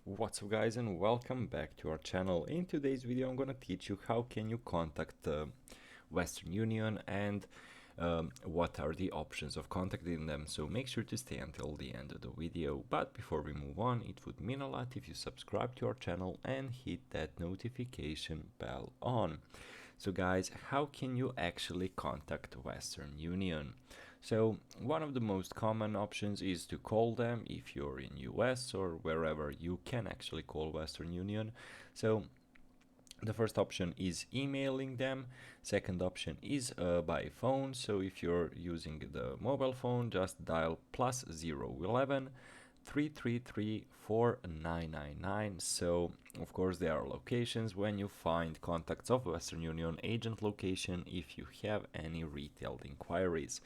What's up guys, and welcome back to our channel. In today's video I'm gonna teach you how can you contact Western Union and what are the options of contacting them, so make sure to stay until the end of the video. But before we move on, it would mean a lot if you subscribe to our channel and hit that notification bell on. So guys, how can you actually contact Western Union? So one of the most common options is to call them if you're in US or wherever you can actually call Western Union. So the first option is emailing them. Second option is by phone. So if you're using the mobile phone, just dial +011 333 4999. So of course there are locations when you find contacts of Western Union agent location if you have any retail inquiries.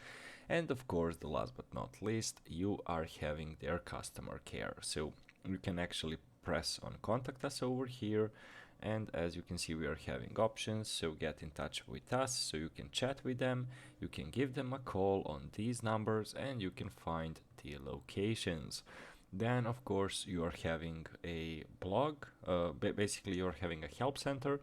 And of course, the last but not least, you are having their customer care. So you can actually press on contact us over here, and as you can see we are having options. So get in touch with us, so you can chat with them, you can give them a call on these numbers, and you can find the locations. Then of course you are having a blog, basically you're having a help center.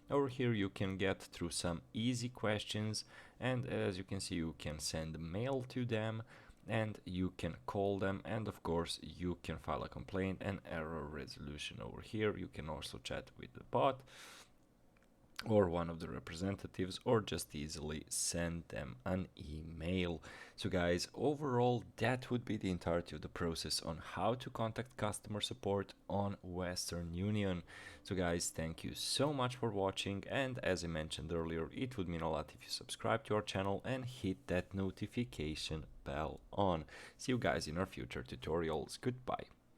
Over here you can get through some easy questions, and as you can see you can send mail to them, and you can call them, and of course you can file a complaint and error resolution. Over here you can also chat with the bot or one of the representatives, or just easily send them an email. So guys, overall that would be the entirety of the process on how to contact customer support on Western Union. So guys, thank you so much for watching, and as I mentioned earlier, it would mean a lot if you subscribe to our channel and hit that notification bell on. See you guys in our future tutorials. Goodbye.